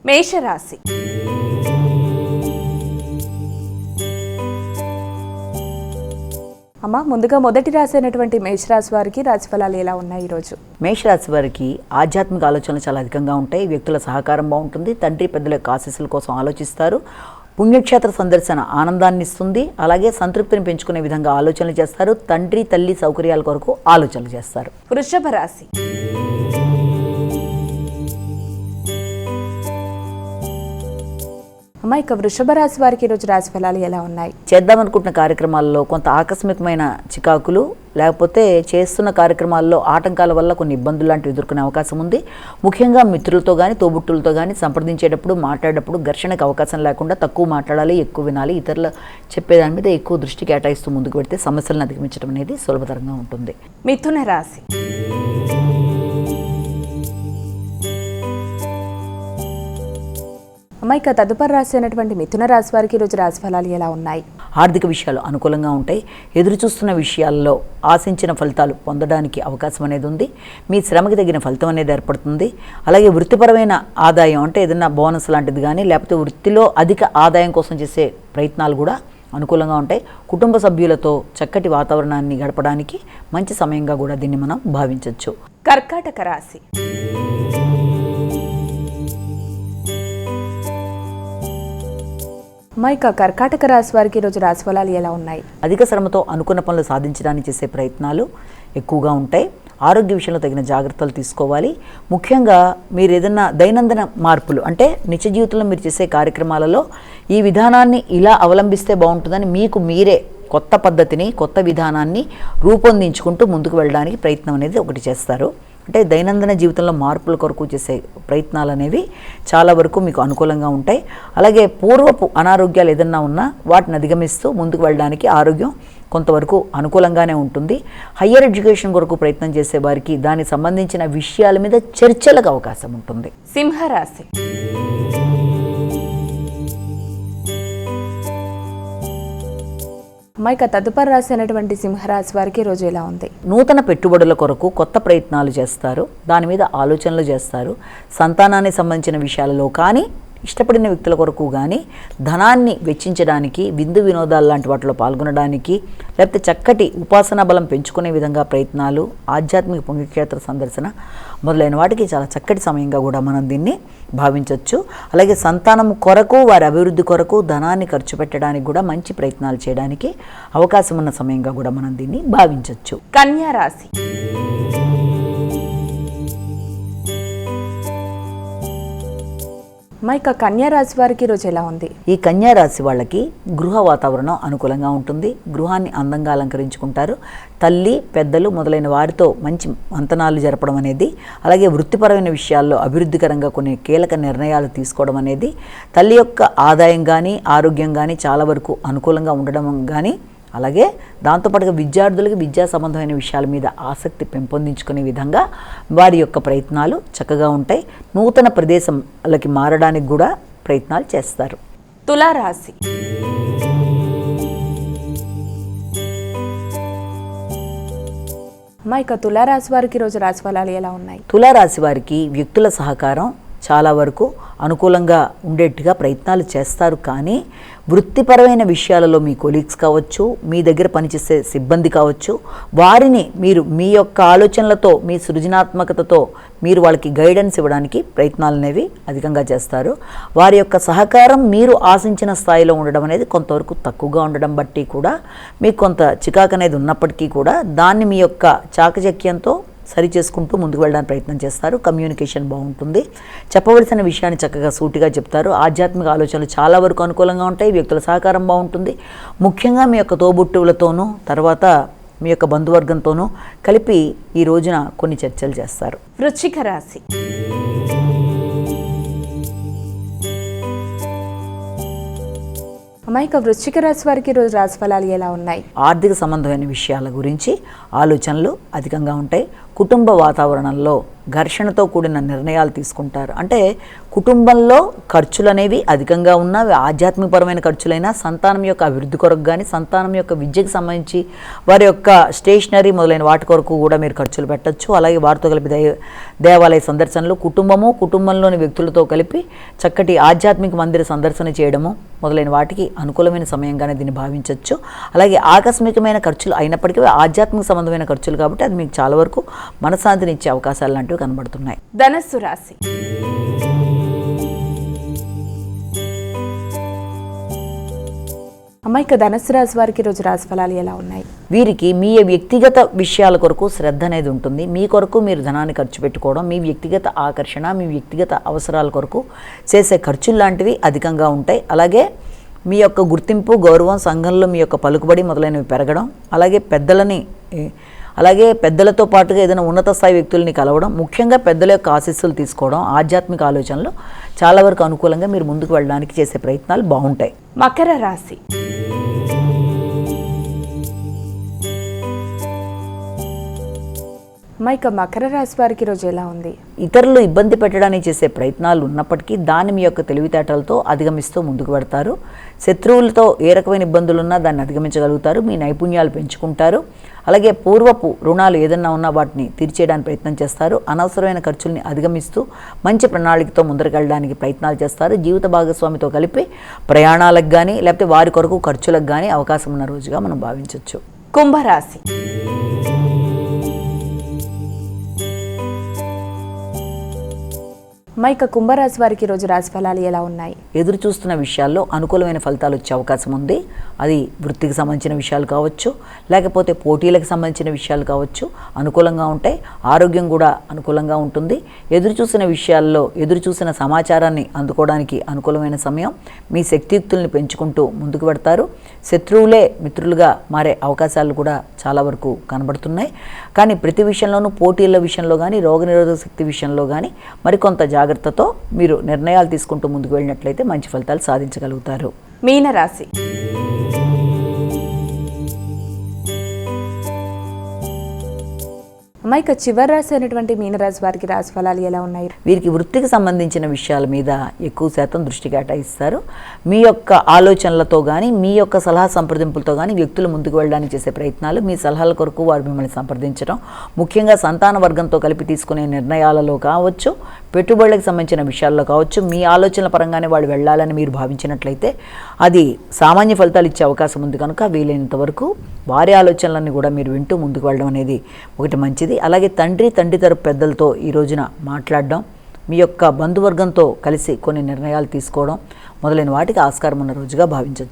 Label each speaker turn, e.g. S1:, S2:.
S1: మేషరాశి. అమ్మ, ముందుగా మొదటి రాశి అయినటువంటి మేషరాశి వారికి రాశిఫలాలు ఎలా ఉన్నాయి ఈరోజు?
S2: మేషరాశి వారికి ఆధ్యాత్మిక ఆలోచనలు చాలా అధికంగా ఉంటాయి. వ్యక్తుల సహకారం బాగుంటుంది. తండ్రి పెద్దల యొక్క ఆశీస్సుల కోసం ఆలోచిస్తారు. పుణ్యక్షేత్ర సందర్శన ఆనందాన్ని ఇస్తుంది. అలాగే సంతృప్తిని పెంచుకునే విధంగా ఆలోచనలు చేస్తారు. తండ్రి తల్లి సౌకర్యాల కొరకు ఆలోచనలు చేస్తారు.
S1: వృషభ రాశి. అమ్మ, ఇక వృషభ రాశి వారికి ఈరోజు రాశి ఫలాలు ఎలా ఉన్నాయి?
S2: చేద్దామనుకుంటున్న కార్యక్రమాల్లో కొంత ఆకస్మికమైన చికాకులు, లేకపోతే చేస్తున్న కార్యక్రమాల్లో ఆటంకాల వల్ల కొన్ని ఇబ్బందులు లాంటివి ఎదుర్కొనే అవకాశం ఉంది. ముఖ్యంగా మిత్రులతో కానీ తోబుట్టులతో కానీ సంప్రదించేటప్పుడు మాట్లాడేటప్పుడు ఘర్షణకు అవకాశం లేకుండా తక్కువ మాట్లాడాలి, ఎక్కువ వినాలి. ఇతరులు చెప్పేదాని మీద ఎక్కువ దృష్టి కేటాయిస్తూ ముందుకు పెడితే సమస్యలను అధిగమించడం అనేది సులభతరంగా ఉంటుంది.
S1: మిథున రాశి. అమ్మ, ఇక తదుపరి రాశి అయినటువంటి మిథున రాశి వారికి ఈరోజు రాశి ఫలాలు ఎలా ఉన్నాయి?
S2: ఆర్థిక విషయాలు అనుకూలంగా ఉంటాయి. ఎదురు చూస్తున్న విషయాల్లో ఆశించిన ఫలితాలు పొందడానికి అవకాశం అనేది ఉంది. మీ శ్రమకి తగిన ఫలితం అనేది ఏర్పడుతుంది. అలాగే వృత్తిపరమైన ఆదాయం అంటే ఏదైనా బోనస్ లాంటిది కానీ, లేకపోతే వృత్తిలో అధిక ఆదాయం కోసం చేసే ప్రయత్నాలు కూడా అనుకూలంగా ఉంటాయి. కుటుంబ సభ్యులతో చక్కటి వాతావరణాన్ని గడపడానికి మంచి సమయంగా కూడా దీన్ని మనం భావించవచ్చు.
S1: కర్కాటక రాశి. అమ్మ, ఇక కర్కాటక రాశి వారికి ఈరోజు రాశి ఫలాలు ఎలా ఉన్నాయి?
S2: అధిక శ్రమతో అనుకున్న పనులు సాధించడానికి చేసే ప్రయత్నాలు ఎక్కువగా ఉంటాయి. ఆరోగ్య విషయంలో తగిన జాగ్రత్తలు తీసుకోవాలి. ముఖ్యంగా మీరు ఏదైనా దైనందిన మార్పులు అంటే నిత్య జీవితంలో మీరు చేసే కార్యక్రమాలలో ఈ విధానాన్ని ఇలా అవలంబిస్తే బాగుంటుందని మీకు మీరే కొత్త పద్ధతిని, కొత్త విధానాన్ని రూపొందించుకుంటూ ముందుకు వెళ్ళడానికి ప్రయత్నం అనేది ఒకటి చేస్తారు. అంటే దైనందిన జీవితంలో మార్పుల కొరకు చేసే ప్రయత్నాలు అనేవి చాలా వరకు మీకు అనుకూలంగా ఉంటాయి. అలాగే పూర్వపు అనారోగ్యాలు ఏదన్నా ఉన్నా వాటిని అధిగమిస్తూ ముందుకు వెళ్ళడానికి ఆరోగ్యం కొంతవరకు అనుకూలంగానే ఉంటుంది. హయ్యర్ ఎడ్యుకేషన్ కొరకు ప్రయత్నం చేసే వారికి దానికి సంబంధించిన విషయాల మీద చర్చలకు అవకాశం ఉంటుంది.
S1: సింహరాశి. అమ్మ, ఇక తదుపరి రాశి అయినటువంటి సింహరాశి వారికి రోజు ఎలా ఉంది?
S2: నూతన పెట్టుబడుల కొరకు కొత్త ప్రయత్నాలు చేస్తారు. దాని మీద ఆలోచనలు చేస్తారు. సంతానానికి సంబంధించిన విషయాలలో కానీ, ఇష్టపడిన వ్యక్తుల కొరకు కానీ, ధనాన్ని వెచ్చించడానికి, విందు వినోదాలు లాంటి వాటిలో పాల్గొనడానికి, లేకపోతే చక్కటి ఉపాసనా బలం పెంచుకునే విధంగా ప్రయత్నాలు, ఆధ్యాత్మిక పుణ్యక్షేత్ర సందర్శన మొదలైన వాటికి చాలా చక్కటి సమయంగా కూడా మనం దీన్ని భావించవచ్చు. అలాగే సంతానం కొరకు, వారి అభివృద్ధి కొరకు ధనాన్ని ఖర్చు పెట్టడానికి కూడా మంచి ప్రయత్నాలు చేయడానికి అవకాశం ఉన్న సమయంగా కూడా మనం దీన్ని భావించవచ్చు.
S1: కన్యా రాశి. అమ్మ, ఇక కన్యా రాశి వారికి ఈరోజు ఎలా ఉంది?
S2: ఈ కన్యా రాశి వాళ్ళకి గృహ వాతావరణం అనుకూలంగా ఉంటుంది. గృహాన్ని అందంగా అలంకరించుకుంటారు. తల్లి పెద్దలు మొదలైన వారితో మంచి మంతనాలు జరపడం అనేది, అలాగే వృత్తిపరమైన విషయాల్లో అభివృద్ధికరంగా కొన్ని కీలక నిర్ణయాలు తీసుకోవడం అనేది, తల్లి యొక్క ఆదాయం కానీ ఆరోగ్యం కానీ చాలా వరకు అనుకూలంగా ఉండడం కానీ, అలాగే దాంతోపాటుగా విద్యార్థులకి విద్యా సంబంధమైన విషయాల మీద ఆసక్తి పెంపొందించుకునే విధంగా వారి యొక్క ప్రయత్నాలు చక్కగా ఉంటాయి. నూతన ప్రదేశాలకి మారడానికి కూడా ప్రయత్నాలు చేస్తారు.
S1: తులారాశి. అమ్మ, ఇక తులారాశి వారికి ఈరోజు రాశి ఫలాలు ఎలా ఉన్నాయి?
S2: తులారాశి వారికి వ్యక్తుల సహకారం చాలా వరకు అనుకూలంగా ఉండేట్టుగా ప్రయత్నాలు చేస్తారు. కానీ వృత్తిపరమైన విషయాలలో మీ కొలీగ్స్ కావచ్చు, మీ దగ్గర పనిచేసే సిబ్బంది కావచ్చు, వారిని మీరు మీ యొక్క ఆలోచనలతో, మీ సృజనాత్మకతతో మీరు వాళ్ళకి గైడెన్స్ ఇవ్వడానికి ప్రయత్నాలు అనేవి అధికంగా చేస్తారు. వారి యొక్క సహకారం మీరు ఆశించిన స్థాయిలో ఉండడం అనేది కొంతవరకు తక్కువగా ఉండడం బట్టి కూడా మీకు కొంత చికాకు అనేది ఉన్నప్పటికీ కూడా దాన్ని మీ యొక్క చాకచక్యంతో సరి చేసుకుంటూ ముందుకు వెళ్ళడానికి ప్రయత్నం చేస్తారు. కమ్యూనికేషన్ బాగుంటుంది. చెప్పవలసిన విషయాన్ని చక్కగా సూటిగా చెప్తారు. ఆధ్యాత్మిక ఆలోచనలు చాలా వరకు అనుకూలంగా ఉంటాయి. వ్యక్తుల సహకారం బాగుంటుంది. ముఖ్యంగా మీ యొక్క తోబుట్టువులతోనూ, తర్వాత మీ యొక్క బంధువర్గంతోనూ కలిపి ఈ రోజున కొన్ని చర్చలు చేస్తారు.
S1: వృశ్చిక రాశి. అమ్మ, ఇక వృశ్చిక రాశి వారికి ఈరోజు రాశి ఫలాలు ఎలా ఉన్నాయి?
S2: ఆర్థిక సంబంధమైన విషయాల గురించి ఆలోచనలు అధికంగా ఉంటాయి. కుటుంబ వాతావరణంలో ఘర్షణతో కూడిన నిర్ణయాలు తీసుకుంటారు. అంటే కుటుంబంలో ఖర్చులు అనేవి అధికంగా ఉన్నా ఆధ్యాత్మికపరమైన ఖర్చులైనా సంతానం యొక్క అభివృద్ధి కొరకు కానీ సంతానం యొక్క విద్యకు సంబంధించి వారి యొక్క స్టేషనరీ మొదలైన వాటి కొరకు కూడా మీరు ఖర్చులు పెట్టచ్చు. అలాగే వారితో కలిపి దేవాలయ సందర్శనలు, కుటుంబంలోని వ్యక్తులతో కలిపి చక్కటి ఆధ్యాత్మిక మందిర సందర్శన చేయడము మొదలైన వాటికి అనుకూలమైన సమయంగానే దీన్ని భావించవచ్చు. అలాగే ఆకస్మికమైన ఖర్చులు అయినప్పటికీ ఆధ్యాత్మిక సంబంధమైన ఖర్చులు కాబట్టి అది మీకు చాలా వరకు మనశ్శాంతిని ఇచ్చే అవకాశాలు లాంటివి కనబడుతున్నాయి.
S1: ధనస్సు రాశి. అమ్మాయిక ధనస్సు రాశి వారికి రోజు రాశి ఫలాలు ఎలా ఉన్నాయి?
S2: వీరికి మీ వ్యక్తిగత విషయాల కొరకు శ్రద్ధ అనేది ఉంటుంది. మీ కొరకు మీరు ధనాన్ని ఖర్చు పెట్టుకోవడం, మీ వ్యక్తిగత ఆకర్షణ, మీ వ్యక్తిగత అవసరాల కొరకు చేసే ఖర్చులు లాంటివి అధికంగా ఉంటాయి. అలాగే మీ యొక్క గుర్తింపు, గౌరవం, సంఘంలో మీ యొక్క పలుకుబడి మొదలైనవి పెరగడం, అలాగే పెద్దలతో పాటుగా ఏదైనా ఉన్నత స్థాయి వ్యక్తుల్ని కలవడం, ముఖ్యంగా పెద్దల యొక్క ఆశీస్సులు తీసుకోవడం, ఆధ్యాత్మిక ఆలోచనలు చాలా వరకు అనుకూలంగా మీరు ముందుకు వెళ్ళడానికి చేసే ప్రయత్నాలు బాగుంటాయి.
S1: మకర రాశి. అమ్మాయిక మకర రాశి వారికి రోజు ఎలా ఉంది?
S2: ఇతరులు ఇబ్బంది పెట్టడానికి చేసే ప్రయత్నాలు ఉన్నప్పటికీ దాన్ని మీ యొక్క తెలివితేటలతో అధిగమిస్తూ ముందుకు పెడతారు. శత్రువులతో ఏ రకమైన ఇబ్బందులు ఉన్నా దాన్ని అధిగమించగలుగుతారు. మీ నైపుణ్యాలు పెంచుకుంటారు. అలాగే పూర్వపు రుణాలు ఏదన్నా ఉన్నా వాటిని తీర్చేయడానికి ప్రయత్నం చేస్తారు. అనవసరమైన ఖర్చుల్ని అధిగమిస్తూ మంచి ప్రణాళికతో ముందరకెళ్ళడానికి ప్రయత్నాలు చేస్తారు. జీవిత భాగస్వామితో కలిపి ప్రయాణాలకు కానీ లేకపోతే వారి కొరకు ఖర్చులకు కానీ అవకాశం ఉన్న రోజుగా మనం భావించవచ్చు.
S1: కుంభరాశి. అమ్మాయిక కుంభరాశి వారికి రోజు రాశి ఫలాలు ఎలా ఉన్నాయి?
S2: ఎదురు చూస్తున్న విషయాల్లో అనుకూలమైన ఫలితాలు వచ్చే అవకాశం ఉంది. అది వృత్తికి సంబంధించిన విషయాలు కావచ్చు, లేకపోతే పోటీలకు సంబంధించిన విషయాలు కావచ్చు, అనుకూలంగా ఉంటాయి. ఆరోగ్యం కూడా అనుకూలంగా ఉంటుంది. ఎదురు చూసిన విషయాల్లో ఎదురు చూసిన సమాచారాన్ని అందుకోవడానికి అనుకూలమైన సమయం. మీ శక్తియుక్తుల్ని పెంచుకుంటూ ముందుకు పెడతారు. శత్రువులే మిత్రులుగా మారే అవకాశాలు కూడా చాలా వరకు కనబడుతున్నాయి. కానీ ప్రతి విషయంలోనూ పోటీల విషయంలో కానీ రోగనిరోధక శక్తి విషయంలో కానీ మరికొంత జాగ్రత్తతో మీరు నిర్ణయాలు తీసుకుంటూ ముందుకు వెళ్ళినట్లయితే మంచి ఫలితాలు సాధించగలుగుతారు.
S1: మీనరాశి. అమ్మాయిక చివరి రాశి అయినటువంటి మీనరాశి వారికి రాశి ఫలాలు ఎలా ఉన్నాయి?
S2: వీరికి వృత్తికి సంబంధించిన విషయాల మీద ఎక్కువ శాతం దృష్టి కేటాయిస్తారు. మీ యొక్క ఆలోచనలతో కానీ మీ యొక్క సలహా సంప్రదింపులతో కానీ వ్యక్తులు ముందుకు వెళ్ళడానికి చేసే ప్రయత్నాలు, మీ సలహాల కొరకు వారు మిమ్మల్ని సంప్రదించడం, ముఖ్యంగా సంతాన వర్గంతో కలిపి తీసుకునే నిర్ణయాలలో కావచ్చు, పెట్టుబడులకు సంబంధించిన విషయాల్లో కావచ్చు, మీ ఆలోచనల పరంగానే వాళ్ళు వెళ్ళాలని మీరు భావించినట్లయితే అది సామాన్య ఫలితాలు ఇచ్చే అవకాశం ఉంది. కనుక వీలైనంత వరకు వారి ఆలోచనలన్నీ కూడా మీరు వింటూ ముందుకు వెళ్ళడం అనేది ఒకటి మంచిది. అలాగే తండ్రి తరపు పెద్దలతో ఈ రోజున మాట్లాడడం, మీ యొక్క బంధువర్గంతో కలిసి కొన్ని నిర్ణయాలు తీసుకోవడం మొదలైన వాటికి ఆస్కారం ఉన్న రోజుగా భావించవచ్చు.